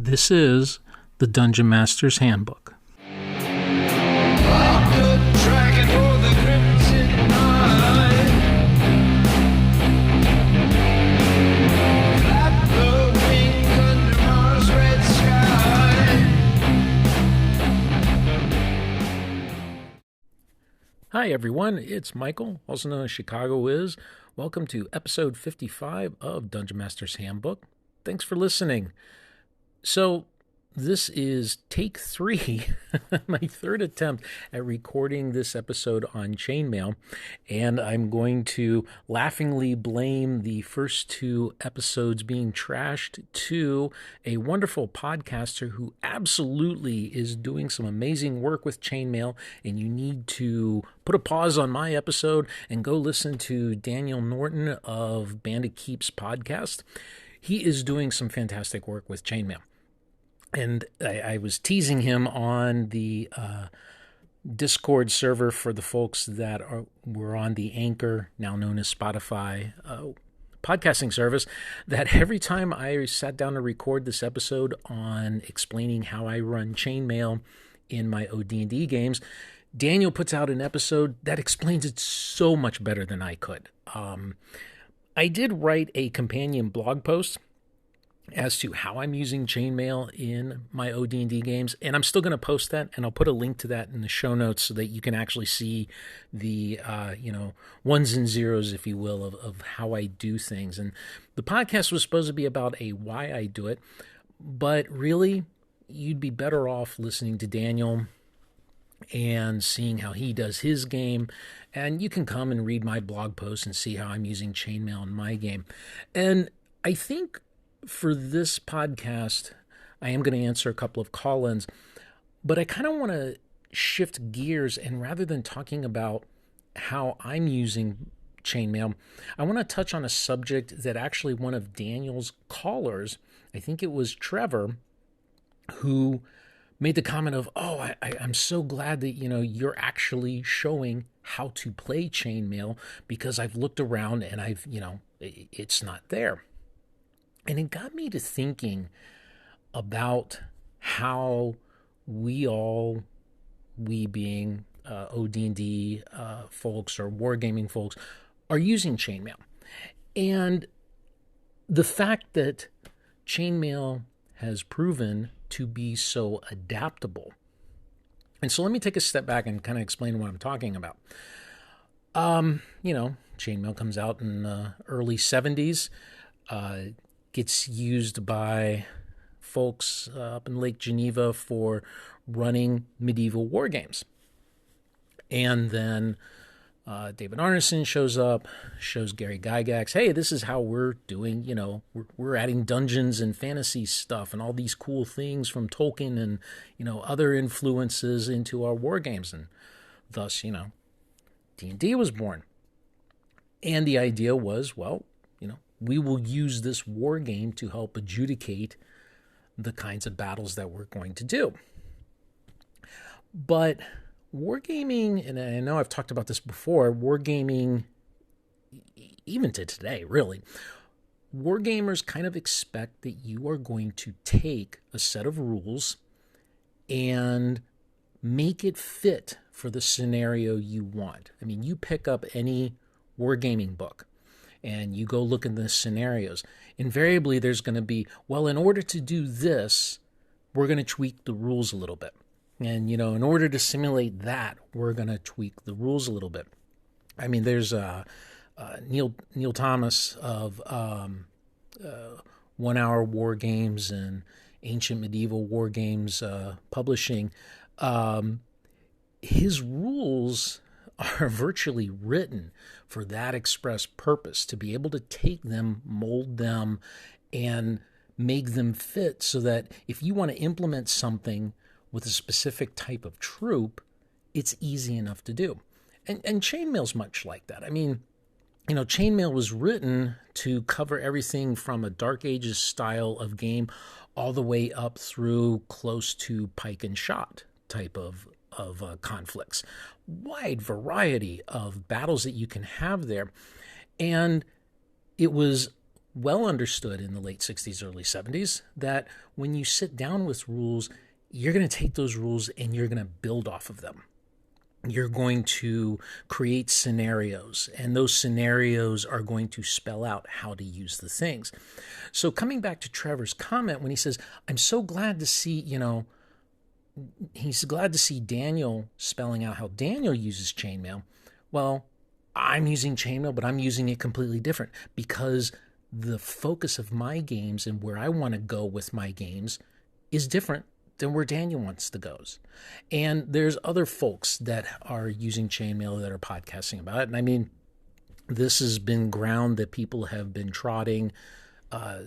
This is the Dungeon Master's Handbook. Hi everyone, it's Michael, also known as Chicago Wiz. Welcome to episode 55 of Dungeon Master's Handbook. Thanks for listening. So this is take 3, my third attempt at recording this episode on Chainmail, and I'm going to laughingly blame the first 2 episodes being trashed to a wonderful podcaster who absolutely is doing some amazing work with Chainmail, and you need to put a pause on my episode and go listen to Daniel Norton of Bandit podcast. He is doing some fantastic work with Chainmail. And I was teasing him on the Discord server for the folks that were on the Anchor, now known as Spotify, podcasting service, that every time I sat down to record this episode on explaining how I run Chainmail in my OD&D games, Daniel puts out an episode that explains it so much better than I could. I did write a companion blog post as to how I'm using Chainmail in my OD&D games, and I'm still going to post that, and I'll put a link to that in the show notes so that you can actually see the ones and zeros, if you will, of how I do things. And the podcast was supposed to be about why I do it, but really, you'd be better off listening to Daniel and seeing how he does his game, and you can come and read my blog post and see how I'm using Chainmail in my game. And I think for this podcast, I am going to answer a couple of call-ins, but I kind of want to shift gears, and rather than talking about how I'm using Chainmail, I want to touch on a subject that actually one of Daniel's callers, I think it was Trevor, who made the comment of, I'm so glad that, you're actually showing how to play Chainmail, because I've looked around and it's not there. And it got me to thinking about how we being OD&D folks or wargaming folks are using Chainmail. And the fact that Chainmail has proven to be so adaptable. And so let me take a step back and kind of explain what I'm talking about. Chainmail comes out in the early 70s, gets used by folks up in Lake Geneva for running medieval war games. And then David Arneson shows up, shows Gary Gygax, hey, this is how we're doing, we're adding dungeons and fantasy stuff and all these cool things from Tolkien and, other influences into our war games. And thus, D&D was born. And the idea was, we will use this war game to help adjudicate the kinds of battles that we're going to do. But wargaming, and I know I've talked about this before, wargaming, even to today, really, wargamers kind of expect that you are going to take a set of rules and make it fit for the scenario you want. I mean, you pick up any wargaming book and you go look at the scenarios. Invariably, there's going to be, in order to do this, we're going to tweak the rules a little bit. And, in order to simulate that, we're going to tweak the rules a little bit. I mean, there's Neil Thomas of 1 Hour War Games and Ancient Medieval War Games Publishing. His rules are virtually written for that express purpose, to be able to take them, mold them, and make them fit so that if you want to implement something with a specific type of troop, it's easy enough to do. And Chainmail's much like that. I mean, Chainmail was written to cover everything from a Dark Ages style of game all the way up through close to pike and shot type of conflicts. Wide variety of battles that you can have there. And it was well understood in the late 60s, early 70s that when you sit down with rules, you're going to take those rules and you're going to build off of them. You're going to create scenarios, and those scenarios are going to spell out how to use the things. So coming back to Trevor's comment when he says, I'm so glad to see, he's glad to see Daniel spelling out how Daniel uses chainmail. Well, I'm using chainmail, but I'm using it completely different because the focus of my games and where I want to go with my games is different than where Daniel wants to go. And there's other folks that are using chainmail that are podcasting about it. And I mean, this has been ground that people have been trotting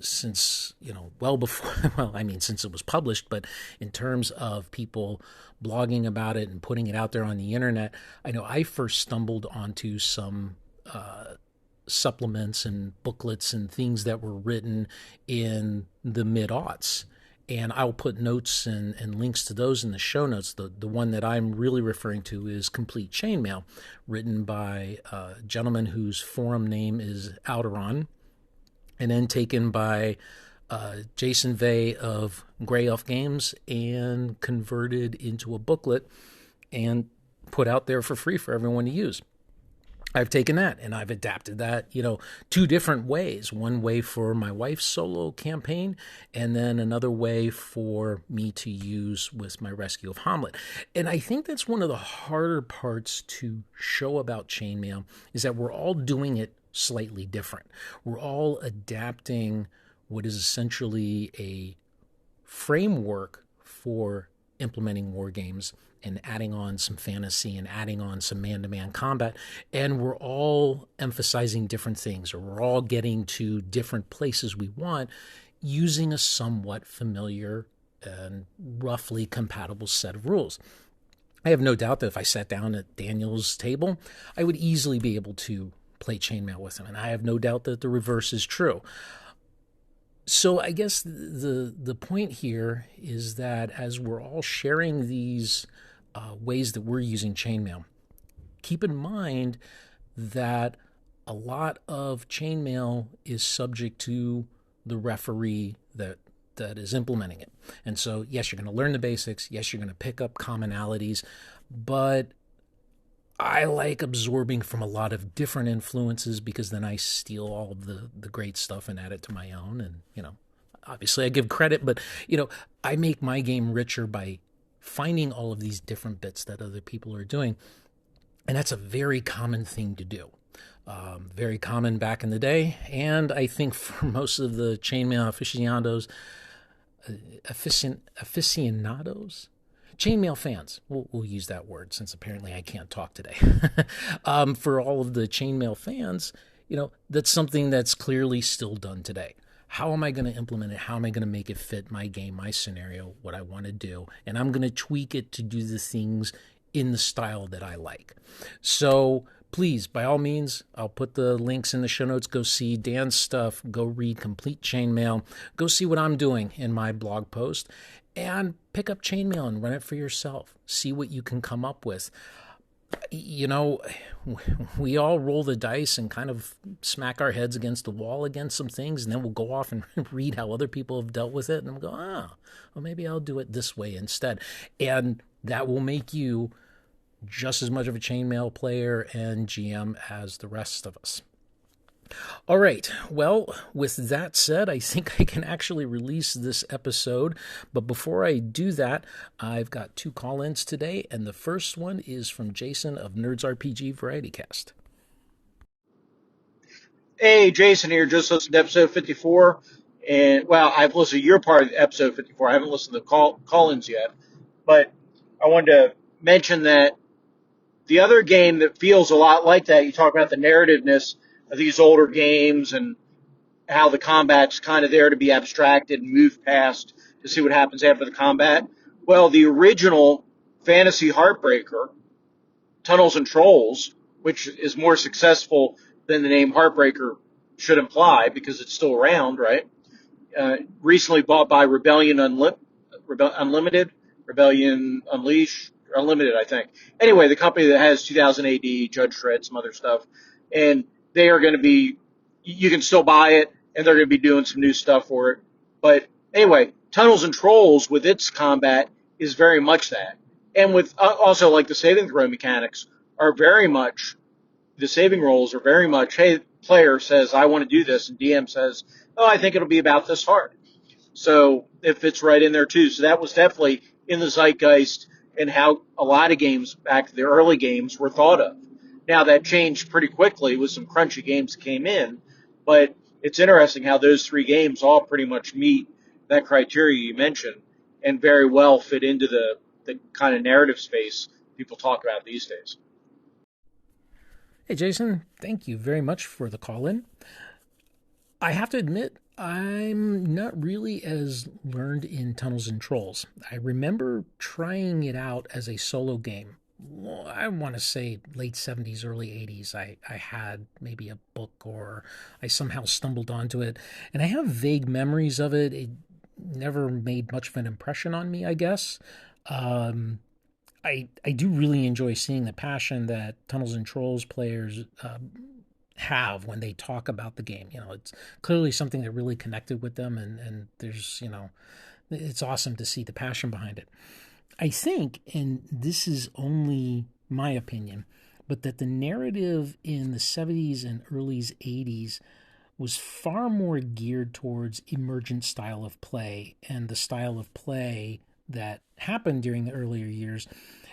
since, well before, since it was published, but in terms of people blogging about it and putting it out there on the internet, I know I first stumbled onto some supplements and booklets and things that were written in the mid-aughts. And I'll put notes and links to those in the show notes. The one that I'm really referring to is Compleat Chainmail, written by a gentleman whose forum name is Outeron, and then taken by Jason Vey of Grey Elf Games and converted into a booklet and put out there for free for everyone to use. I've taken that and I've adapted that, two different ways. One way for my wife's solo campaign, and then another way for me to use with my rescue of Hamlet. And I think that's one of the harder parts to show about chainmail is that we're all doing it slightly different. We're all adapting what is essentially a framework for implementing war games and adding on some fantasy and adding on some man-to-man combat. And we're all emphasizing different things, or we're all getting to different places we want using a somewhat familiar and roughly compatible set of rules. I have no doubt that if I sat down at Daniel's table, I would easily be able to play chainmail with him. And I have no doubt that the reverse is true. So I guess the point here is that as we're all sharing these ways that we're using chainmail, keep in mind that a lot of chainmail is subject to the referee that is implementing it. And so, yes, you're going to learn the basics. Yes, you're going to pick up commonalities, but I like absorbing from a lot of different influences because then I steal all of the great stuff and add it to my own. And, obviously I give credit, but, I make my game richer by finding all of these different bits that other people are doing. And that's a very common thing to do. Very common back in the day. And I think for most of the chainmail aficionados, chainmail fans, we'll use that word since apparently I can't talk today. For all of the chainmail fans, that's something that's clearly still done today. How am I going to implement it? How am I going to make it fit my game, my scenario, what I want to do? And I'm going to tweak it to do the things in the style that I like. So please, by all means, I'll put the links in the show notes. Go see Dan's stuff. Go read Compleat Chainmail. Go see what I'm doing in my blog post. And pick up chainmail and run it for yourself. See what you can come up with. We all roll the dice and kind of smack our heads against the wall against some things, and then we'll go off and read how other people have dealt with it, and we'll go, well, maybe I'll do it this way instead. And that will make you just as much of a chainmail player and GM as the rest of us. All right. Well, with that said, I think I can actually release this episode. But before I do that, I've got 2 call-ins today. And the first one is from Jason of Nerds RPG Variety Cast. Hey, Jason here. Just listened to episode 54. And, I've listened to your part of episode 54. I haven't listened to the call-ins yet. But I wanted to mention that the other game that feels a lot like that, you talk about the narrativeness of these older games and how the combat's kind of there to be abstracted and moved past to see what happens after the combat. Well, the original Fantasy Heartbreaker, Tunnels and Trolls, which is more successful than the name Heartbreaker should imply because it's still around, right? Recently bought by Rebellion Unlimited, Rebellion Unlimited, I think. Anyway, the company that has 2000 AD, Judge Dredd, some other stuff. And they are going to be, you can still buy it. and they're going to be doing some new stuff for it. But anyway, Tunnels and Trolls with its combat is very much that. And with also like the saving throw mechanics are very much, the saving rolls are very much, hey, player says, I want to do this, and DM says, oh, I think it'll be about this hard. So it fits right in there too. So that was definitely in the zeitgeist and how a lot of games back, the early games, were thought of. Now that changed pretty quickly with some crunchy games that came in, but it's interesting how those three games all pretty much meet that criteria you mentioned and very well fit into the kind of narrative space people talk about these days. Hey, Jason, thank you very much for the call in. I have to admit, I'm not really as learned in Tunnels and Trolls. I remember trying it out as a solo game. Well, I want to say late 70s, early 80s. I had maybe a book or I somehow stumbled onto it. And I have vague memories of it. It never made much of an impression on me, I guess. I do really enjoy seeing the passion that Tunnels and Trolls players have when they talk about the game. It's clearly something that really connected with them, and there's, it's awesome to see the passion behind it. I think, and this is only my opinion, but that the narrative in the 70s and early 80s was far more geared towards emergent style of play and the style of play that happened during the earlier years,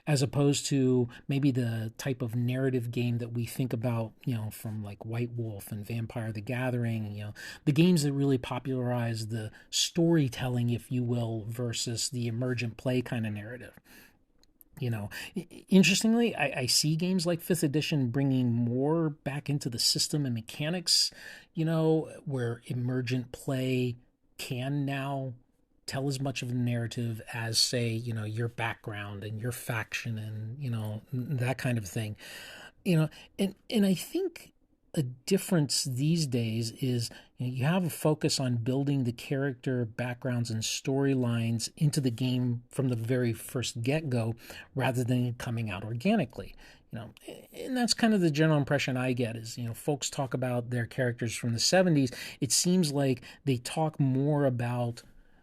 as opposed to maybe the type of narrative game that we think about, from like White Wolf and Vampire the Gathering, the games that really popularized the storytelling, if you will, versus the emergent play kind of narrative. Interestingly, I see games like 5th edition bringing more back into the system and mechanics, where emergent play can now tell as much of the narrative as, say, your background and your faction and, that kind of thing. And I think a difference these days is you have a focus on building the character backgrounds and storylines into the game from the very first get-go rather than coming out organically. And that's kind of the general impression I get is, folks talk about their characters from the 70s. It seems like they talk more about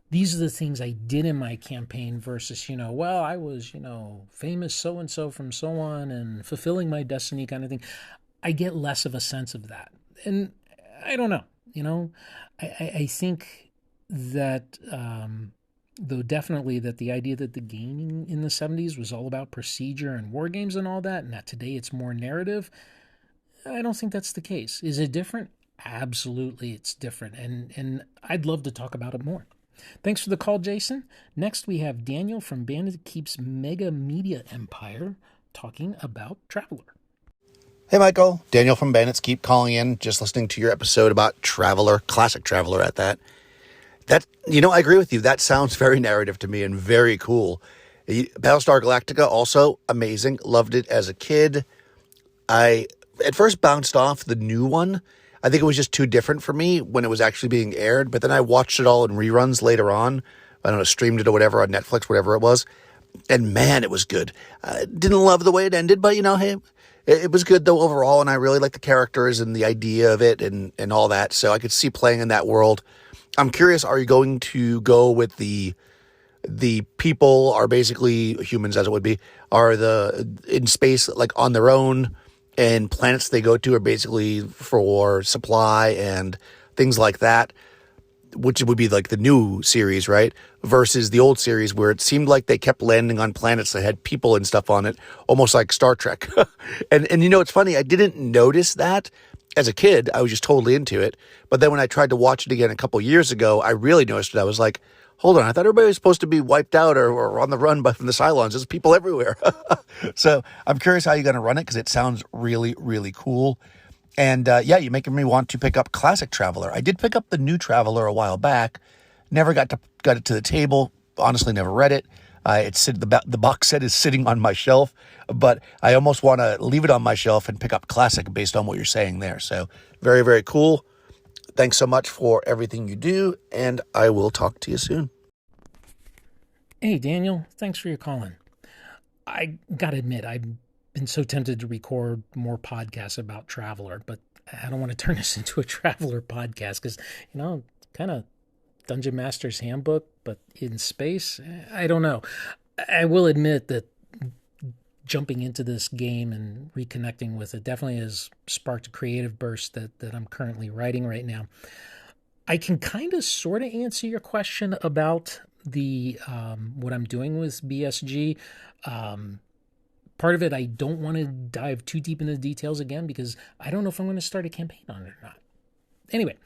these are the things I did in my campaign versus, well, I was, famous so-and-so from so on and fulfilling my destiny kind of thing. I get less of a sense of that. And I don't know, I think that, though definitely that the idea that the gaming in the 70s was all about procedure and war games and all that, and that today it's more narrative, I don't think that's the case. Is it different? Absolutely, it's different. And I'd love to talk about it more. Thanks for the call, Jason. Next, we have Daniel from Bandit Keeps Mega Media Empire talking about Traveler. Hey, Michael. Daniel from Bandits Keep calling in, just listening to your episode about Traveler, classic Traveler at that. I agree with you. That sounds very narrative to me and very cool. Battlestar Galactica, also amazing. Loved it as a kid. I at first bounced off the new one. I think it was just too different for me when it was actually being aired. But then I watched it all in reruns later on. I don't know, streamed it or whatever on Netflix, whatever it was. And man, it was good. Didn't love the way it ended, but hey, it was good though overall. And I really like the characters and the idea of it and all that. So I could see playing in that world. I'm curious, are you going to go with the people are basically humans, as it would be, are in space like on their own, and planets they go to are basically for supply and things like that, which would be like the new series, right? Versus the old series where it seemed like they kept landing on planets that had people and stuff on it, almost like Star Trek. and it's funny, I didn't notice that as a kid. I was just totally into it. But then when I tried to watch it again a couple years ago, I really noticed it. I was like, hold on, I thought everybody was supposed to be wiped out or on the run from the Cylons. There's people everywhere. So I'm curious how you're going to run it because it sounds really, really cool. And you're making me want to pick up Classic Traveler. I did pick up the new Traveler a while back. Never got it to the table. Honestly, never read it. The box set is sitting on my shelf, but I almost want to leave it on my shelf and pick up Classic based on what you're saying there. So very, very cool. Thanks so much for everything you do, and I will talk to you soon. Hey, Daniel. Thanks for your calling. I got to admit, I've been so tempted to record more podcasts about Traveler, but I don't want to turn this into a traveler podcast because, kind of Dungeon Master's Handbook, but in space. I don't know. I will admit that jumping into this game and reconnecting with it definitely has sparked a creative burst that I'm currently writing right now. I can kind of sort of answer your question about the what I'm doing with BSG. Part of it, I don't want to dive too deep into the details again because I don't know if I'm going to start a campaign on it or not. Anyway,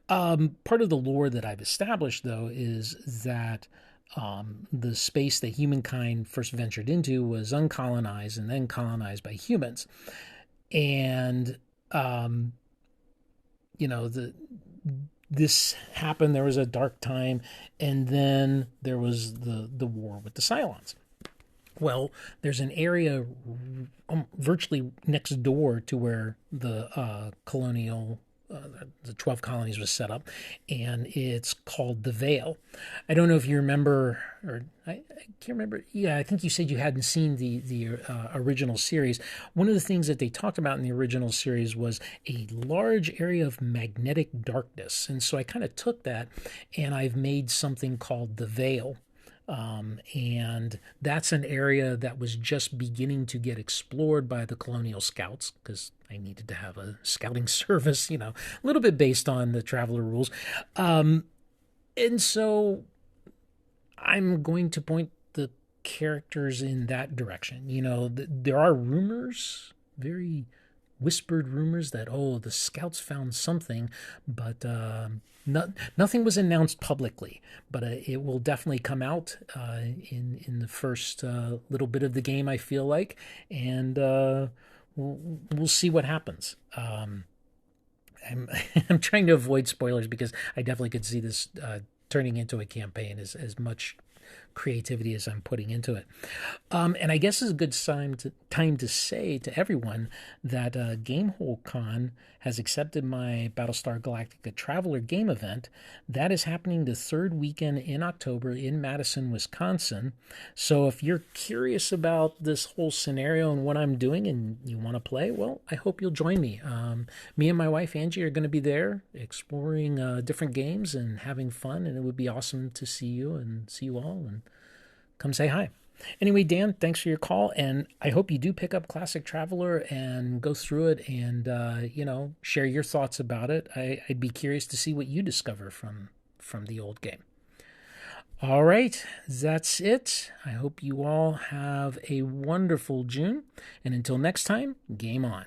part of the lore that I've established, though, is that the space that humankind first ventured into was uncolonized and then colonized by humans. And, this happened. There was a dark time, and then there was the war with the Cylons. Well, there's an area virtually next door to where the colonial, the 12 colonies was set up, and it's called the Veil. I don't know if you remember, or I can't remember. Yeah, I think you said you hadn't seen the original series. One of the things that they talked about in the original series was a large area of magnetic darkness, and so I kind of took that, and I've made something called the Veil. And that's an area that was just beginning to get explored by the colonial scouts because I needed to have a scouting service, a little bit based on the Traveler rules. And so I'm going to point the characters in that direction. There are rumors, very whispered rumors that, the scouts found something, but nothing was announced publicly. But it will definitely come out in the first little bit of the game, I feel like, and we'll see what happens. I'm trying to avoid spoilers because I definitely could see this turning into a campaign as much creativity as I'm putting into it. And I guess it's a good time to say to everyone that Gamehole Con has accepted my Battlestar Galactica Traveler game event. That is happening the third weekend in October in Madison, Wisconsin. So if you're curious about this whole scenario and what I'm doing and you want to play, well, I hope you'll join me. Me and my wife, Angie, are going to be there exploring different games and having fun, and it would be awesome to see you and see you all and come say hi. Anyway, Dan, thanks for your call, and I hope you do pick up Classic Traveler and go through it and, share your thoughts about it. I'd be curious to see what you discover from the old game. All right, that's it. I hope you all have a wonderful June, and until next time, game on.